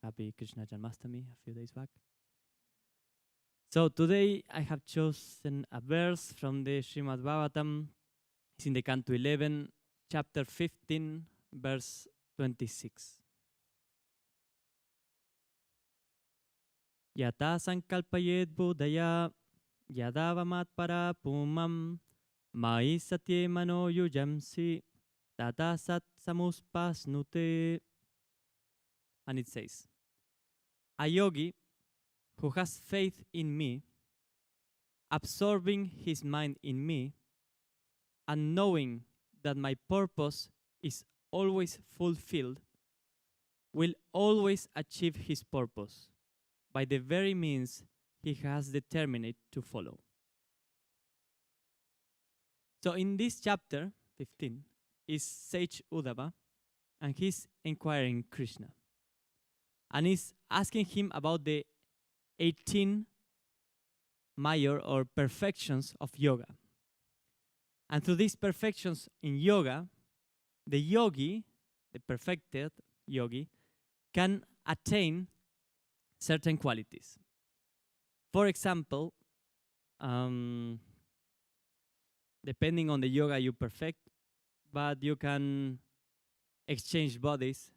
Happy Krishna Janmashtami a few days back. So today I have chosen a verse from the Srimad Bhagavatam. It's in the Canto 11, chapter 15, verse 26. Yata sankalpayet buddhaya yadavamat para pumam mai satye mano yujamsi tata sat samuspasnute. And it says, a yogi who has faith in me, absorbing his mind in me, and knowing that my purpose is always fulfilled, will always achieve his purpose by the very means he has determined to follow. So in this chapter 15 is Sage Uddhava, and he's inquiring Krishna. And he's asking him about the 18 major or perfections of yoga. And through these perfections in yoga, the yogi, the perfected yogi, can attain certain qualities. For example, depending on the yoga you perfect, but you can exchange bodies,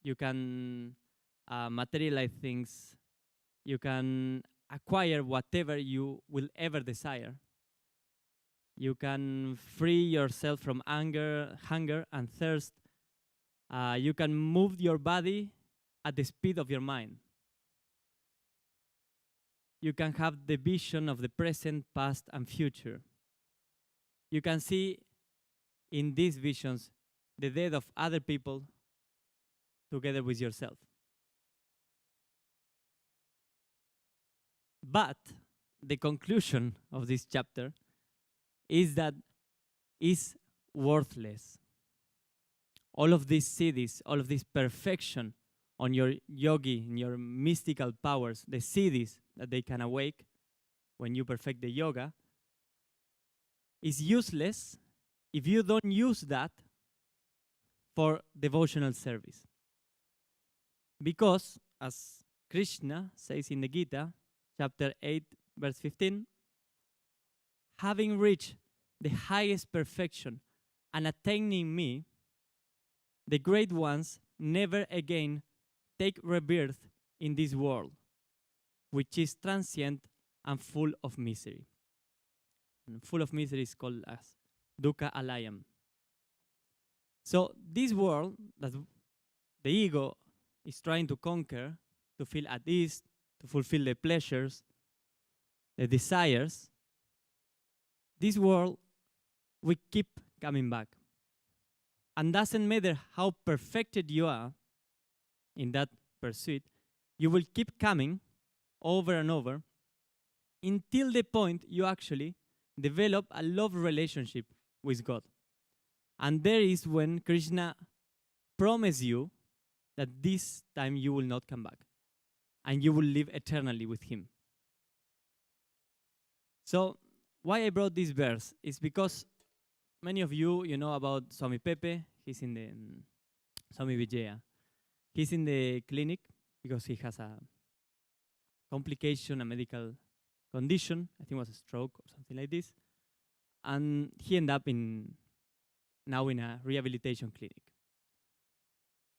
you can materialize things, you can acquire whatever you will ever desire. You can free yourself from anger, hunger, and thirst. You can move your body at the speed of your mind. You can have the vision of the present, past, and future. You can see in these visions the death of other people together with yourself. But the conclusion of this chapter is that it's worthless. All of these siddhis, all of this perfection on your yogi, in your mystical powers, the siddhis that they can awake when you perfect the yoga, is useless if you don't use that for devotional service. Because, as Krishna says in the Gita, chapter 8, verse 15, having reached the highest perfection and attaining me, the great ones never again take rebirth in this world, which is transient and full of misery. And full of misery is called as dukkha alayam. So this world that the ego is trying to conquer, to feel at ease, to fulfill the pleasures, the desires, this world, we keep coming back. And doesn't matter how perfected you are in that pursuit, you will keep coming over and over until the point you actually develop a love relationship with God. And there is when Krishna promises you that this time you will not come back and you will live eternally with him. So why I brought this verse is because many of you know about Swami Pepe. He's in the Swami Vijaya. He's in the clinic because he has a complication, a medical condition. I think it was a stroke or something like this. And he ended up now in a rehabilitation clinic.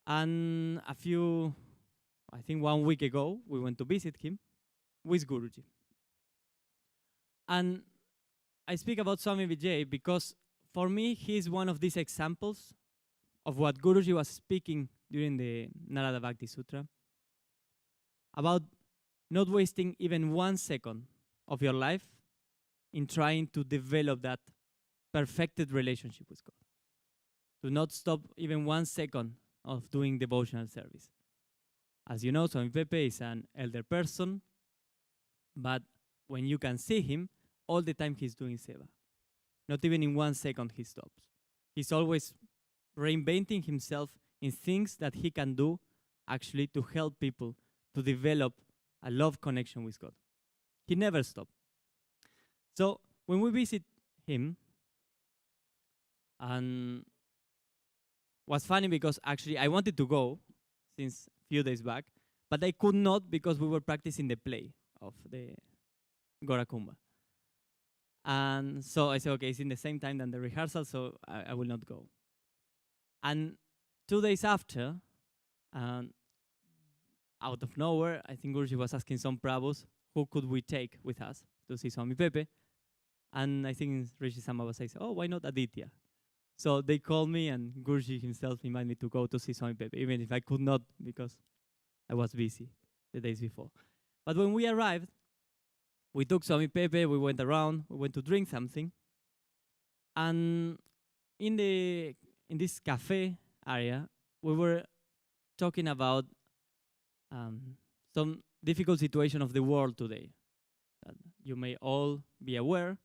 And I think 1 week ago, we went to visit him with Guruji. And I speak about Swami Vijay because for me, he is one of these examples of what Guruji was speaking during the Narada Bhakti Sutra about not wasting even 1 second of your life in trying to develop that perfected relationship with God. To not stop even 1 second of doing devotional service. As you know, Swami Pepe is an elder person, but when you can see him, all the time he's doing seva. Not even in 1 second he stops. He's always reinventing himself in things that he can do actually to help people to develop a love connection with God. He never stopped. So when we visit him, and was funny because actually I wanted to go since few days back, but I could not because we were practicing the play of the Gorakumba. And so I said, okay, it's in the same time than the rehearsal, so I will not go. And 2 days after, um, out of nowhere, I think Guruji was asking some Prabhus, who could we take with us to see Swami Pepe? And I think Rishi Samava says, oh, why not Aditya? So they called me, and Guruji himself invited me to go to see Swami Pepe, even if I could not because I was busy the days before. But when we arrived, we took Swami Pepe, we went around, we went to drink something. And in this cafe area, we were talking about some difficult situation of the world today. That you may all be aware,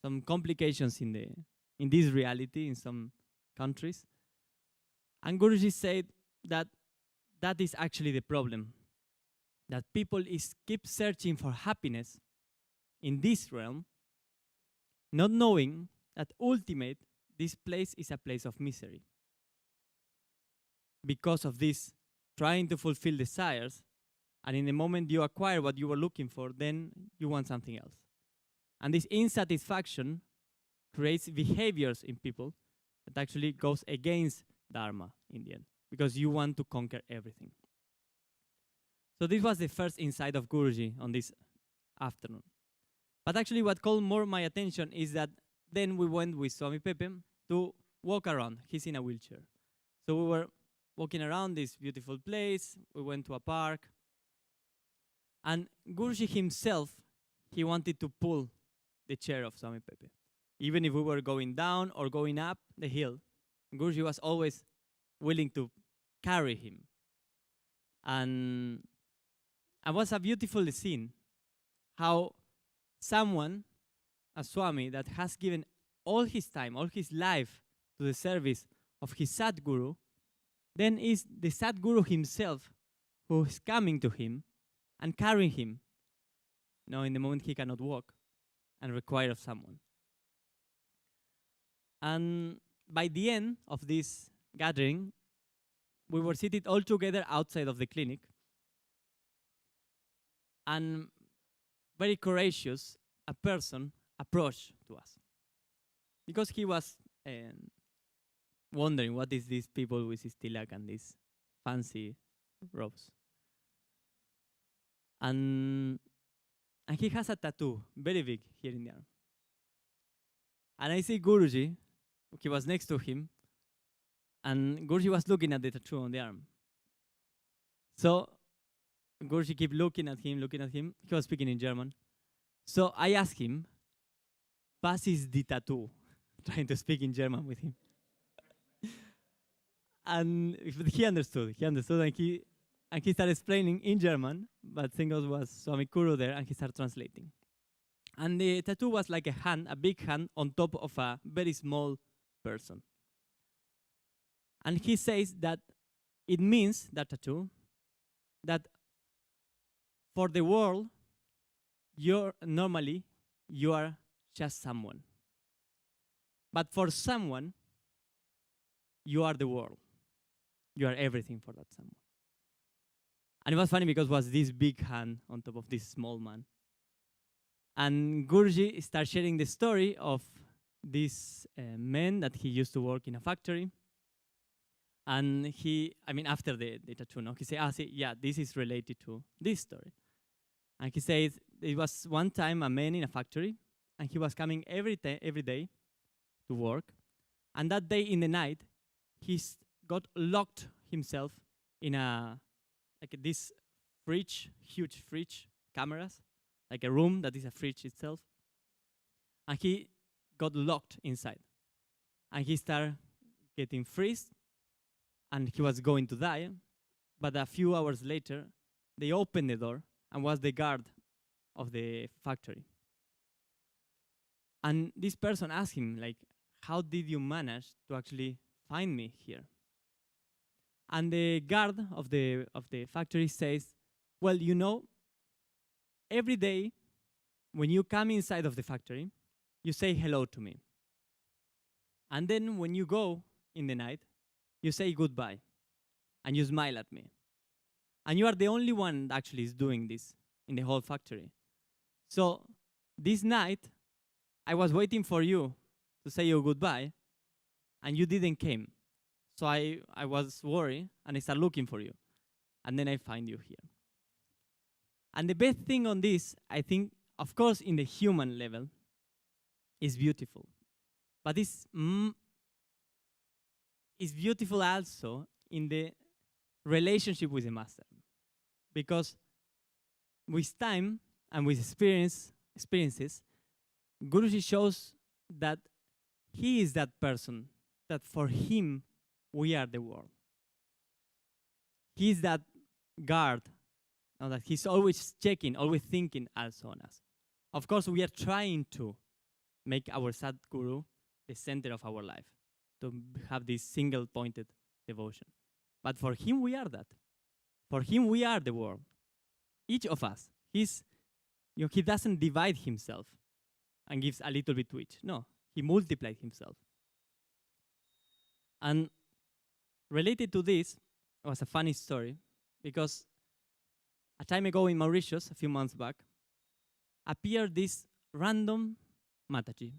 some complications in this reality in some countries. And Guruji said that that is actually the problem. That people keep searching for happiness in this realm, not knowing that ultimate, this place is a place of misery. Because of this, trying to fulfill desires, and in the moment you acquire what you were looking for, then you want something else. And this insatisfaction creates behaviors in people that actually goes against Dharma in the end, because you want to conquer everything. So this was the first insight of Guruji on this afternoon. But actually what called more my attention is that then we went with Swami Pepe to walk around. He's in a wheelchair. So we were walking around this beautiful place. We went to a park. And Guruji himself, he wanted to pull the chair of Swami Pepe. Even if we were going down or going up the hill, Guruji was always willing to carry him. And it was a beautiful scene, how someone, a Swami, that has given all his time, all his life to the service of his Satguru, then is the Satguru himself who is coming to him and carrying him, in the moment he cannot walk and require of someone. And by the end of this gathering, we were seated all together outside of the clinic. And very courageous, a person approached to us. Because he was wondering, what is these people with this tilak and these fancy robes? And he has a tattoo, very big, here in the arm. And I see Guruji, he was next to him, and Guruji was looking at the tattoo on the arm. So Guruji kept looking at him. He was speaking in German. So I asked him, was ist die tattoo? Trying to speak in German with him. And he understood, and he started explaining in German, but thing was Swami Kuru there, and he started translating. And the tattoo was like a hand, a big hand, on top of a very small person. And he says that it means, that tattoo, that for the world, normally you are just someone. But for someone, you are the world. You are everything for that someone. And it was funny because it was this big hand on top of this small man. And Guruji started sharing the story of this man that he used to work in a factory. And after the tattoo, he said, this is related to this story. And he says, it was one time a man in a factory, and he was coming every day to work. And that day in the night, he got locked himself in this fridge, huge fridge, cameras, like a room that is a fridge itself. And he got locked inside. And he started getting freezed, and he was going to die. But a few hours later, they opened the door, and was the guard of the factory. And this person asked him, how did you manage to actually find me here? And the guard of the factory says, well, every day when you come inside of the factory, you say hello to me. And then when you go in the night, you say goodbye, and you smile at me. And you are the only one that actually is doing this in the whole factory. So this night, I was waiting for you to say your goodbye, and you didn't came. So I was worried, and I started looking for you. And then I find you here. And the best thing on this, I think, of course, in the human level, is beautiful. But it's beautiful also in the relationship with the master. Because with time and with experiences, Guruji shows that he is that person, that for him, we are the world. He is that guard, that he's always checking, always thinking also on us. Of course, we are trying to make our Sadguru the center of our life, to have this single-pointed devotion. But for him, we are that. For him, we are the world. Each of us. He doesn't divide himself and gives a little bit to each. No, he multiplied himself. And related to this was a funny story, because a time ago in Mauritius, a few months back, appeared this random Mataji.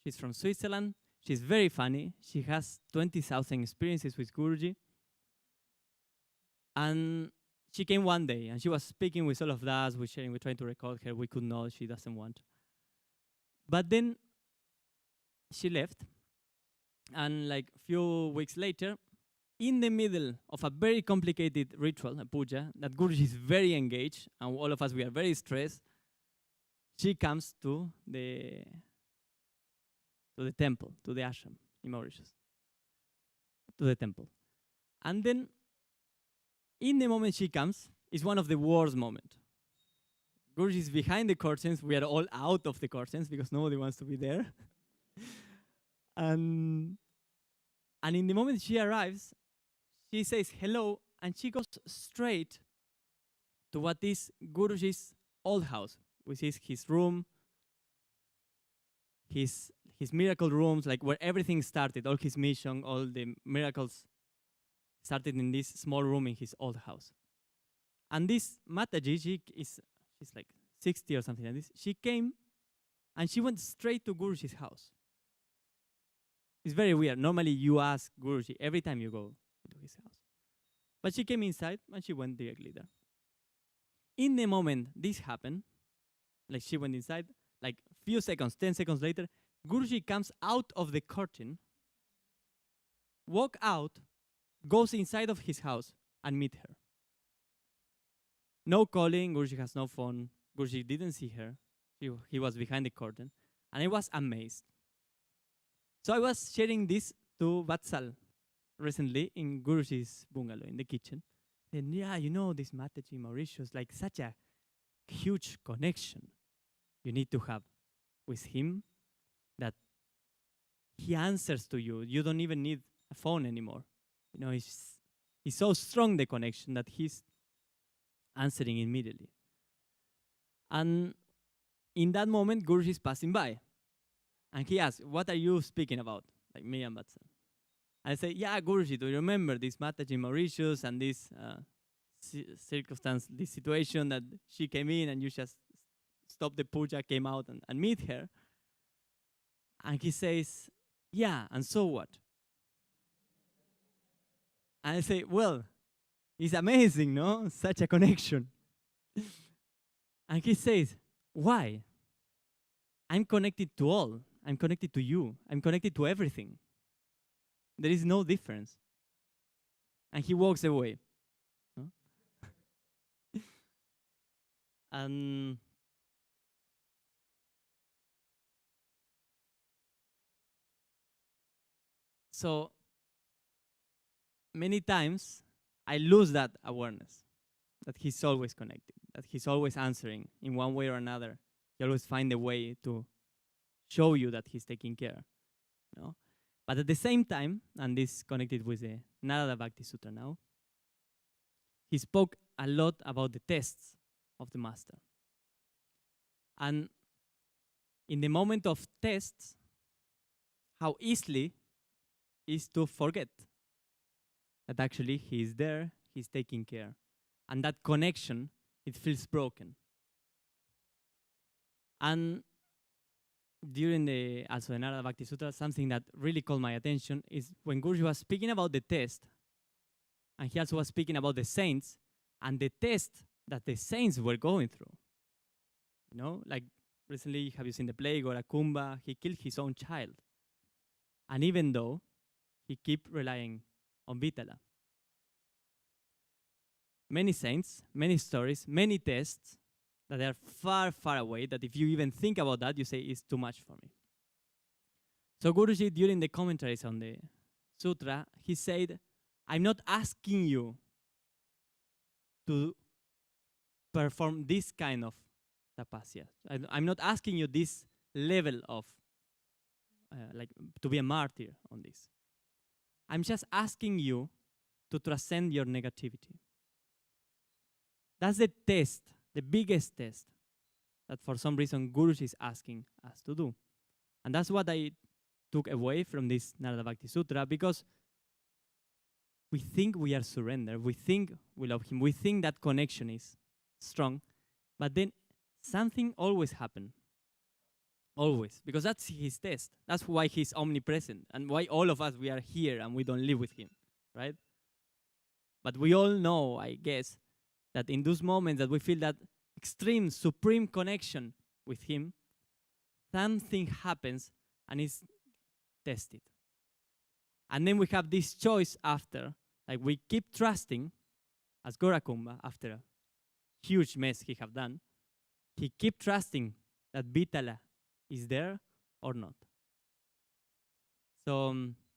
She's from Switzerland. She's very funny. She has 20,000 experiences with Guruji. And she came one day, and she was speaking with all of us. We're trying to record her. We could not. She doesn't want. But then she left. And like a few weeks later, in the middle of a very complicated ritual, a puja, that Guruji is very engaged, and all of us, we are very stressed, she comes to the temple, to the ashram in Mauritius, to the temple. And then, in the moment she comes, is one of the worst moments. Guruji is behind the curtains. We are all out of the curtains because nobody wants to be there. And in the moment she arrives, she says hello, and she goes straight to what is Guruji's old house, which is his room, his miracle rooms, like where everything started, all his mission, all the miracles started in this small room in his old house. And this Mataji, she's like 60 or something like this. She came and she went straight to Guruji's house. It's very weird. Normally you ask Guruji every time you go to his house. But she came inside and she went directly there. In the moment this happened, like she went inside, like few seconds, 10 seconds later, Guruji comes out of the curtain, walk out, goes inside of his house and meet her. No calling, Guruji has no phone. Guruji didn't see her. He was behind the curtain. And I was amazed. So I was sharing this to Vatsal recently in Guruji's bungalow, in the kitchen. And yeah, you know, this Mataji Mauritius, like such a huge connection you need to have with him, that he answers to you. You don't even need a phone anymore. You know, he's so strong, the connection, that he's answering immediately. And in that moment, Guruji is passing by. And he asks, what are you speaking about? Like me and Vatsal. And I say, yeah, Guruji, do you remember this Mataji Mauritius and this circumstance, this situation that she came in and you just stopped the puja, came out and meet her? And he says, yeah, and so what? And I say, well, it's amazing, no? Such a connection. And he says, why? I'm connected to all. I'm connected to you. I'm connected to everything. There is no difference. And he walks away. Huh? And so many times I lose that awareness, that he's always connected, that he's always answering in one way or another. He always finds a way to show you that he's taking care. You know? But at the same time, and this connected with the Narada Bhakti Sutra now, he spoke a lot about the tests of the master. And in the moment of tests, how easily is to forget that actually he is there, he's taking care. and that connection, it feels broken. And during the Narada Bhakti Sutra, something that really caught my attention is when Guruji was speaking about the test, and he also was speaking about the saints and the test that the saints were going through. You know, like recently, have you seen the play Gorakumba? He killed his own child. And even though he kept relying on Vitala. Many saints, many stories, many tests that are far, far away, that if you even think about that, you say, it's too much for me. So Guruji, during the commentaries on the sutra, he said, I'm not asking you to perform this kind of tapasya. I'm not asking you this level of, like, to be a martyr on this. I'm just asking you to transcend your negativity. That's the test, the biggest test that for some reason Guruji is asking us to do. And that's what I took away from this Narada Bhakti Sutra, because we think we are surrendered, we think we love him, we think that connection is strong, but then something always happens. Always. Because that's his test. That's why he's omnipresent and why all of us, we are here and we don't live with him, right? But we all know, I guess, that in those moments that we feel that extreme, supreme connection with him, something happens and is tested. And then we have this choice after, like we keep trusting, as Gorakumba, after a huge mess he have done, he keep trusting that Vitala is there or not. So,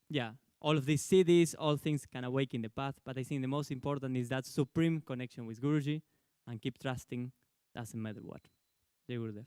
yeah, all of these CDs, all things can awaken the path, but I think the most important is that supreme connection with Guruji, and keep trusting, doesn't matter what. Jai Gurudev.